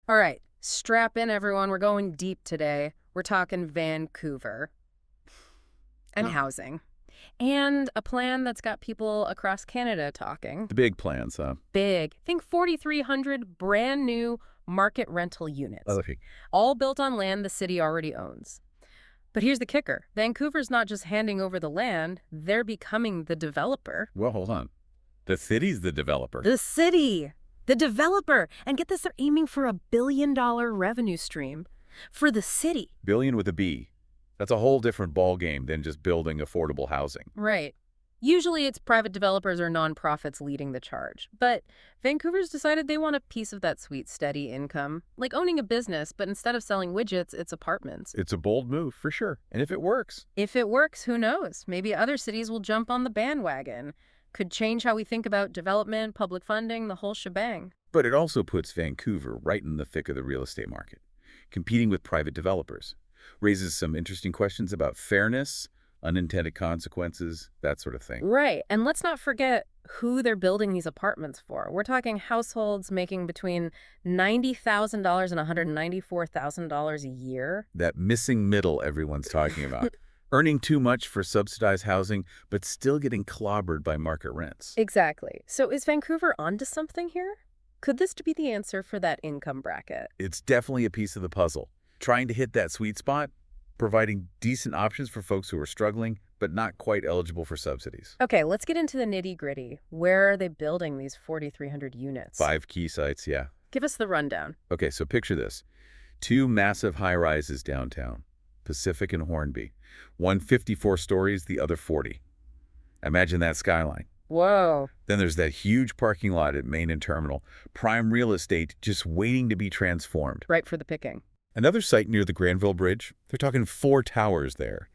All right, strap in, everyone. We're going deep today. We're talking Vancouver and housing. And a plan that's got people across Canada talking. The big plans, huh? Big. Think 4,300 brand new market rental units. Okay. All built on land the city already owns. But here's the kicker. Vancouver's not just handing over the land, they're becoming the developer. Well, hold on. The city's the developer. The city! The developer! And get this, they're aiming for a $1 billion revenue stream for the city. Billion with a B. That's a whole different ballgame than just building affordable housing. Right. Usually it's private developers or nonprofits leading the charge. But Vancouver's decided they want a piece of that sweet, steady income. Like owning a business, but instead of selling widgets, it's apartments. It's a bold move, for sure. And if it works... If it works, who knows? Maybe other cities will jump on the bandwagon. Could change how we think about development, public funding, the whole shebang. But it also puts Vancouver right in the thick of the real estate market, competing with private developers. Raises some interesting questions about fairness, unintended consequences, that sort of thing. Right. And let's not forget who they're building these apartments for. We're talking households making between $90,000 and $194,000 a year. That missing middle everyone's talking about. Earning too much for subsidized housing, but still getting clobbered by market rents. Exactly. So is Vancouver onto something here? Could this be the answer for that income bracket? It's definitely a piece of the puzzle. Trying to hit that sweet spot, providing decent options for folks who are struggling, but not quite eligible for subsidies. Okay, let's get into the nitty-gritty. Where are they building these 4,300 units? 5 key sites, yeah. Give us the rundown. Okay, so picture this. 2 massive high-rises downtown, Pacific and Hornby. One 54 stories, the other 40. Imagine that skyline. Whoa. Then there's that huge parking lot at Main and Terminal, prime real estate just waiting to be transformed. Right for the picking. Another site near the Granville Bridge, they're talking 4 towers there.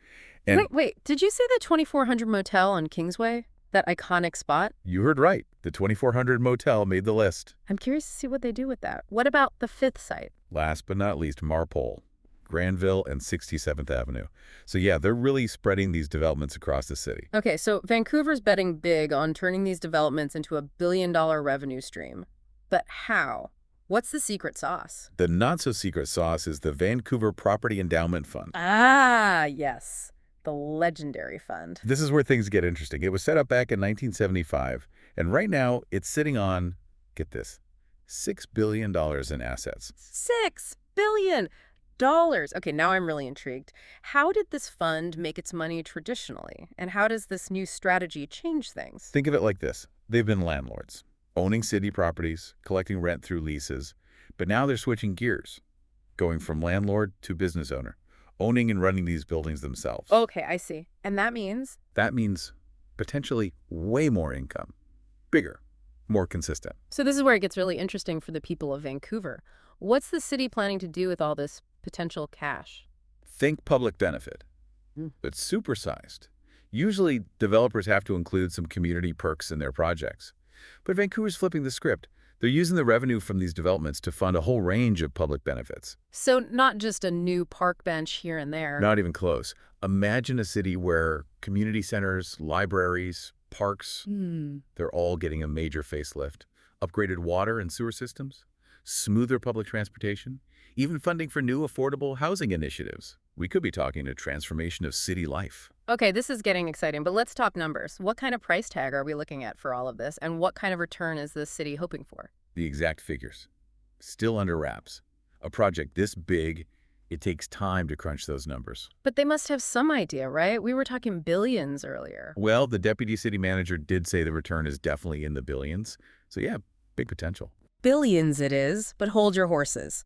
And Wait, did you say the 2400 Motel on Kingsway? That iconic spot? you heard right. The 2400 Motel made the list. I'm curious to see what they do with that. What about the 5th site? Last but not least, Marpole, Granville, and 67th Avenue. So yeah, they're really spreading these developments across the city. Okay, so Vancouver's betting big on turning these developments into a $1 billion revenue stream. But how? What's the secret sauce? The not-so-secret sauce is the Vancouver Property Endowment Fund. Ah, yes. The legendary fund. This is where things get interesting. It was set up back in 1975, and right now it's sitting on, get this, $6 billion in assets. $6 billion! Okay, now I'm really intrigued. How did this fund make its money traditionally? And how does this new strategy change things? Think of it like this. They've been landlords, owning city properties, collecting rent through leases, but now they're switching gears, going from landlord to business owner, owning and running these buildings themselves. Okay, I see. And that means? That means potentially way more income, bigger, more consistent. So this is where it gets really interesting for the people of Vancouver. What's the city planning to do with all this potential cash? Think public benefit, but supersized. Usually, developers have to include some community perks in their projects. But Vancouver's flipping the script. They're using the revenue from these developments to fund a whole range of public benefits. So not just a new park bench here and there. Not even close. Imagine a city where community centers, libraries, parks, they're all getting a major facelift. Upgraded water and sewer systems, smoother public transportation, even funding for new affordable housing initiatives. We could be talking a transformation of city life. Okay, this is getting exciting, but let's talk numbers. What kind of price tag are we looking at for all of this, and what kind of return is this city hoping for? The exact figures. Still under wraps. A project this big, it takes time to crunch those numbers. But they must have some idea, right? We were talking billions earlier. Well, the deputy city manager did say the return is definitely in the billions. So yeah, big potential. Billions it is, but hold your horses.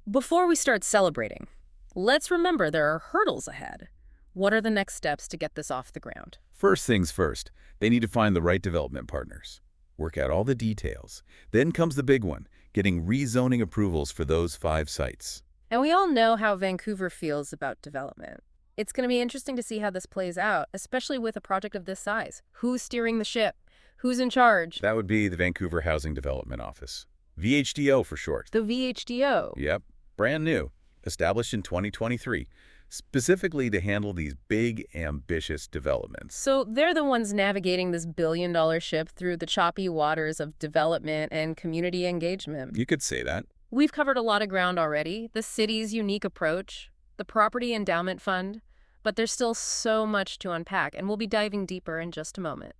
Before we start celebrating, let's remember there are hurdles ahead. What are the next steps to get this off the ground? First things first, they need to find the right development partners. Work out all the details. Then comes the big one, getting rezoning approvals for those 5 sites. And we all know how Vancouver feels about development. It's going to be interesting to see how this plays out, especially with a project of this size. Who's steering the ship? Who's in charge? That would be the Vancouver Housing Development Office. VHDO for short. The VHDO. Yep, brand new, established in 2023, specifically to handle these big, ambitious developments. So they're the ones navigating this billion-dollar ship through the choppy waters of development and community engagement. You could say that. We've covered a lot of ground already, the city's unique approach, the property endowment fund, but there's still so much to unpack, and we'll be diving deeper in just a moment.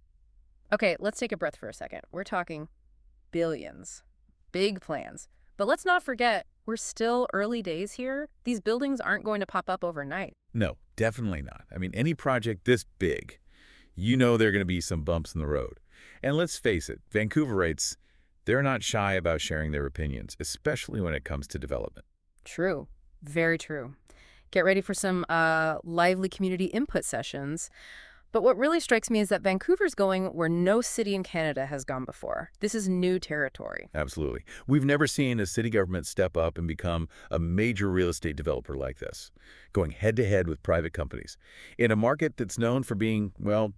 Okay, let's take a breath for a second. We're talking billions, big plans. But let's not forget, we're still early days here. These buildings aren't going to pop up overnight. No, definitely not. I mean, any project this big, you know there are going to be some bumps in the road. And let's face it, Vancouverites, they're not shy about sharing their opinions, especially when it comes to development. True. Very true. Get ready for some lively community input sessions. But what really strikes me is that Vancouver's going where no city in Canada has gone before. This is new territory. Absolutely. We've never seen a city government step up and become a major real estate developer like this, going head-to-head with private companies in a market that's known for being, well,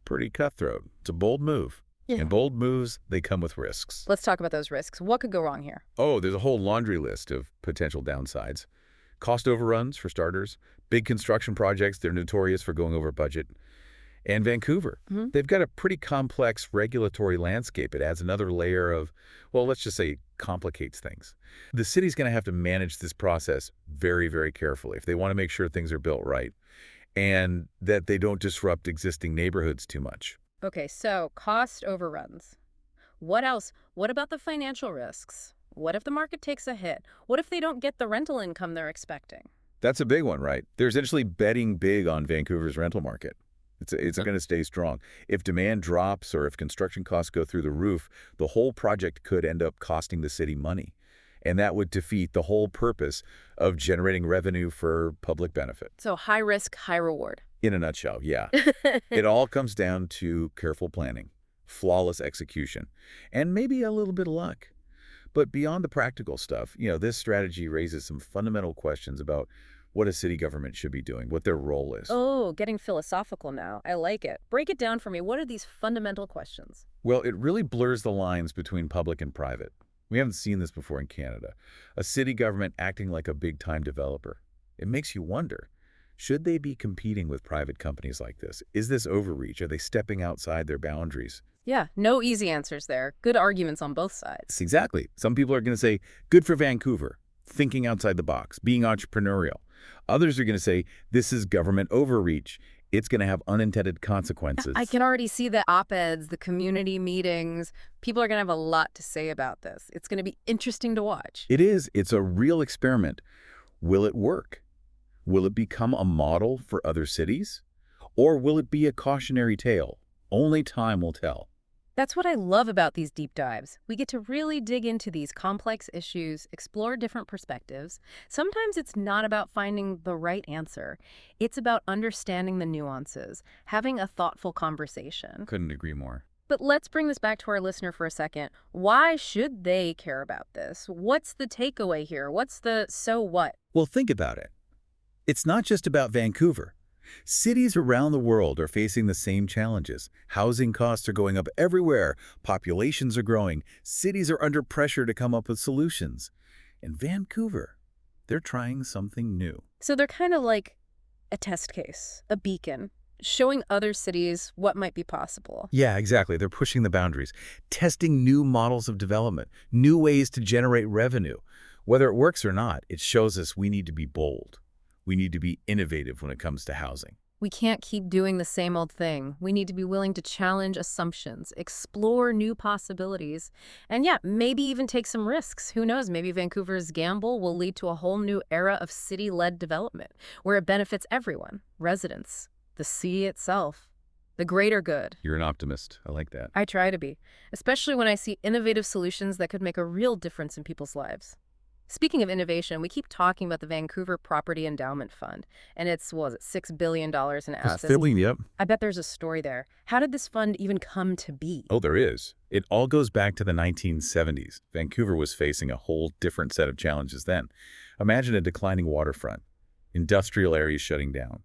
pretty cutthroat. It's a bold move. Yeah. And bold moves, they come with risks. Let's talk about those risks. What could go wrong here? Oh, there's a whole laundry list of potential downsides. Cost overruns, for starters. Big construction projects, they're notorious for going over budget. And Vancouver, they've got a pretty complex regulatory landscape. It adds another layer of, well, let's just say complicates things. The city's going to have to manage this process very, very carefully if they want to make sure things are built right and that they don't disrupt existing neighborhoods too much. Okay, so cost overruns. What else? What about the financial risks? What if the market takes a hit? What if they don't get the rental income they're expecting? That's a big one, right? They're essentially betting big on Vancouver's rental market. It's going to stay strong. If demand drops or if construction costs go through the roof, the whole project could end up costing the city money. And that would defeat the whole purpose of generating revenue for public benefit. So high risk, high reward. In a nutshell, yeah. It all comes down to careful planning, flawless execution, and maybe a little bit of luck. But beyond the practical stuff, this strategy raises some fundamental questions about what a city government should be doing, what their role is. Oh, getting philosophical now. I like it. Break it down for me. What are these fundamental questions? Well, it really blurs the lines between public and private. We haven't seen this before in Canada. A city government acting like a big-time developer. It makes you wonder, should they be competing with private companies like this? Is this overreach? Are they stepping outside their boundaries? Yeah, no easy answers there. Good arguments on both sides. Exactly. Some people are going to say, good for Vancouver, thinking outside the box, being entrepreneurial. Others are going to say, this is government overreach. It's going to have unintended consequences. I can already see the op-eds, the community meetings. People are going to have a lot to say about this. It's going to be interesting to watch. It is. It's a real experiment. Will it work? Will it become a model for other cities? Or will it be a cautionary tale? Only time will tell. That's what I love about these deep dives. We get to really dig into these complex issues, explore different perspectives. Sometimes it's not about finding the right answer. It's about understanding the nuances, having a thoughtful conversation. Couldn't agree more. But let's bring this back to our listener for a second. Why should they care about this? What's the takeaway here? What's the so what? Well, think about it. It's not just about Vancouver. Cities around the world are facing the same challenges. Housing costs are going up everywhere. Populations are growing. Cities are under pressure to come up with solutions. In Vancouver, they're trying something new. So they're kind of like a test case, a beacon, showing other cities what might be possible. Yeah, exactly. They're pushing the boundaries, testing new models of development, new ways to generate revenue. Whether it works or not, it shows us we need to be bold. We need to be innovative when it comes to housing. We can't keep doing the same old thing. We need to be willing to challenge assumptions, explore new possibilities, and yeah, maybe even take some risks. Who knows, maybe Vancouver's gamble will lead to a whole new era of city-led development where it benefits everyone, residents, the city itself, the greater good. You're an optimist. I like that. I try to be, especially when I see innovative solutions that could make a real difference in people's lives. Speaking of innovation, we keep talking about the Vancouver Property Endowment Fund, and it's, what was it, $6 billion in assets? Yep. I bet there's a story there. How did this fund even come to be? Oh, there is. It all goes back to the 1970s. Vancouver was facing a whole different set of challenges then. Imagine a declining waterfront, industrial areas shutting down,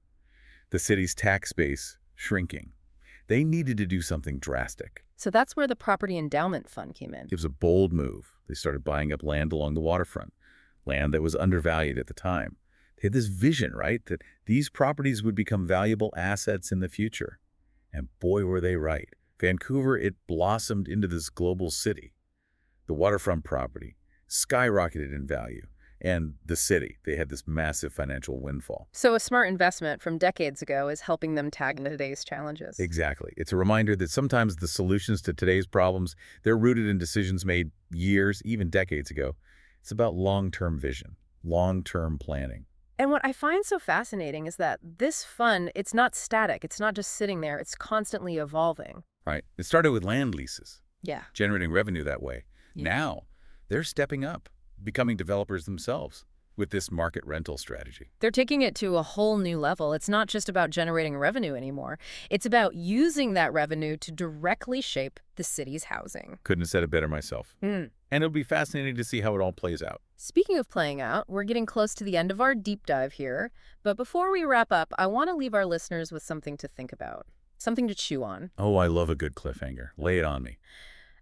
the city's tax base shrinking. They needed to do something drastic. So that's where the Property Endowment Fund came in. It was a bold move. They started buying up land along the waterfront, land that was undervalued at the time. They had this vision, right, that these properties would become valuable assets in the future. And boy, were they right. Vancouver, it blossomed into this global city. The waterfront property, skyrocketed in value. And the city, they had this massive financial windfall. So a smart investment from decades ago is helping them tackle today's challenges. Exactly. It's a reminder that sometimes the solutions to today's problems, they're rooted in decisions made years, even decades ago. It's about long-term vision, long-term planning. And what I find so fascinating is that this fund, it's not static. It's not just sitting there. It's constantly evolving. Right. It started with land leases, Yeah. generating revenue that way. Yeah. Now, they're stepping up, becoming developers themselves with this market rental strategy. They're taking it to a whole new level. It's not just about generating revenue anymore. It's about using that revenue to directly shape the city's housing. Couldn't have said it better myself. And it'll be fascinating to see how it all plays out. Speaking of playing out, we're getting close to the end of our deep dive here. But before we wrap up, I want to leave our listeners with something to think about, something to chew on. Oh, I love a good cliffhanger. Lay it on me.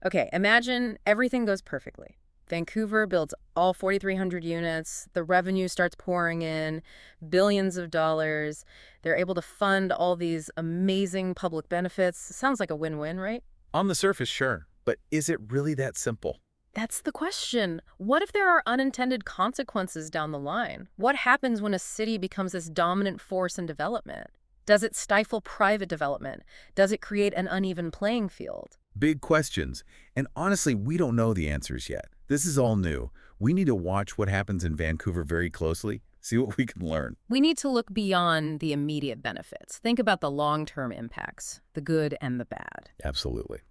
Okay, imagine everything goes perfectly. Vancouver builds all 4,300 units. The revenue starts pouring in, billions of dollars. They're able to fund all these amazing public benefits. Sounds like a win-win, right? On the surface, sure. But is it really that simple? That's the question. What if there are unintended consequences down the line? What happens when a city becomes this dominant force in development? Does it stifle private development? Does it create an uneven playing field? Big questions. And honestly, we don't know the answers yet. This is all new. We need to watch what happens in Vancouver very closely, see what we can learn. We need to look beyond the immediate benefits. Think about the long-term impacts, the good and the bad. Absolutely.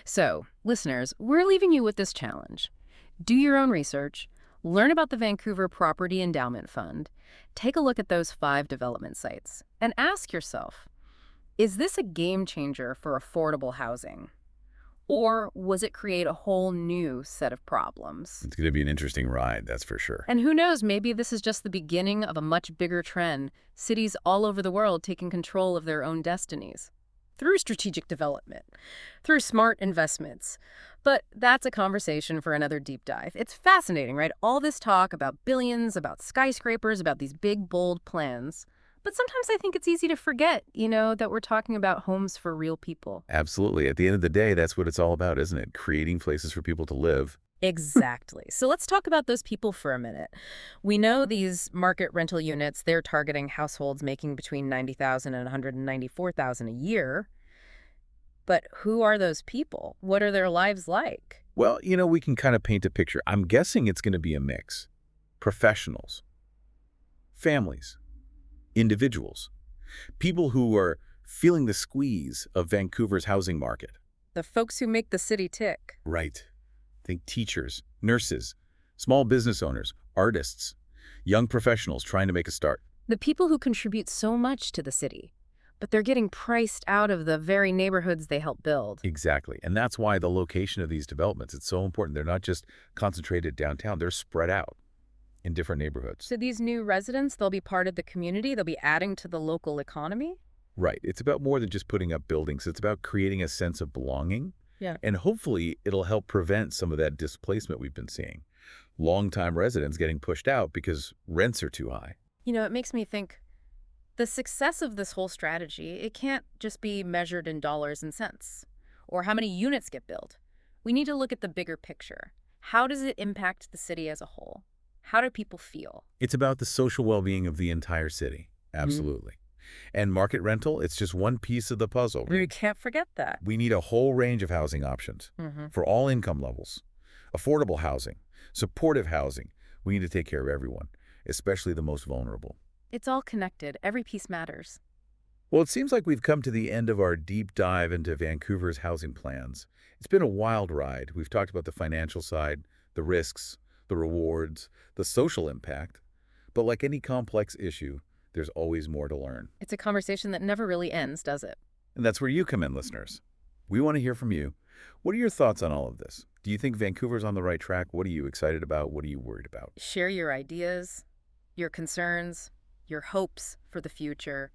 So, listeners, we're leaving you with this challenge. Do your own research, learn about the Vancouver Property Endowment Fund, take a look at those 5 development sites, and ask yourself, is this a game changer for affordable housing? Or was it create a whole new set of problems? It's going to be an interesting ride, that's for sure. And who knows, maybe this is just the beginning of a much bigger trend, cities all over the world taking control of their own destinies through strategic development, through smart investments. But that's a conversation for another deep dive. It's fascinating, right? All this talk about billions, about skyscrapers, about these big, bold plans. But sometimes I think it's easy to forget, that we're talking about homes for real people. Absolutely. At the end of the day, that's what it's all about, isn't it? Creating places for people to live. Exactly. So let's talk about those people for a minute. We know these market rental units, they're targeting households making between $90,000 and $194,000 a year. But who are those people? What are their lives like? Well, we can kind of paint a picture. I'm guessing it's going to be a mix. Professionals, families, individuals, people who are feeling the squeeze of Vancouver's housing market. The folks who make the city tick. Right. Think teachers, nurses, small business owners, artists, young professionals trying to make a start. The people who contribute so much to the city, but they're getting priced out of the very neighborhoods they help build. Exactly. And that's why the location of these developments, it's so important. They're not just concentrated downtown. They're spread out in different neighborhoods. So these new residents, they'll be part of the community. They'll be adding to the local economy. Right. It's about more than just putting up buildings. It's about creating a sense of belonging. Yeah. And hopefully it'll help prevent some of that displacement we've been seeing. Longtime residents getting pushed out because rents are too high. It makes me think the success of this whole strategy, it can't just be measured in dollars and cents or how many units get built. We need to look at the bigger picture. How does it impact the city as a whole? How do people feel? It's about the social well-being of the entire city. Absolutely. And market rental, it's just one piece of the puzzle. We can't forget that. We need a whole range of housing options for all income levels. Affordable housing, supportive housing. We need to take care of everyone, especially the most vulnerable. It's all connected. Every piece matters. Well, it seems like we've come to the end of our deep dive into Vancouver's housing plans. It's been a wild ride. We've talked about the financial side, the risks, the rewards, the social impact. But like any complex issue, there's always more to learn. It's a conversation that never really ends, does it? And that's where you come in, listeners. We want to hear from you. What are your thoughts on all of this? Do you think Vancouver's on the right track? What are you excited about? What are you worried about? Share your ideas, your concerns, your hopes for the future.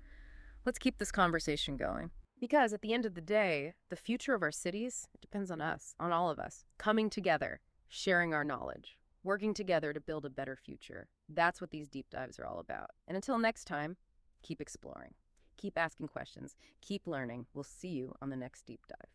Let's keep this conversation going. Because at the end of the day, the future of our cities, it depends on us, on all of us, coming together, sharing our knowledge, working together to build a better future. That's what these deep dives are all about. And until next time, keep exploring, keep asking questions, keep learning. We'll see you on the next deep dive.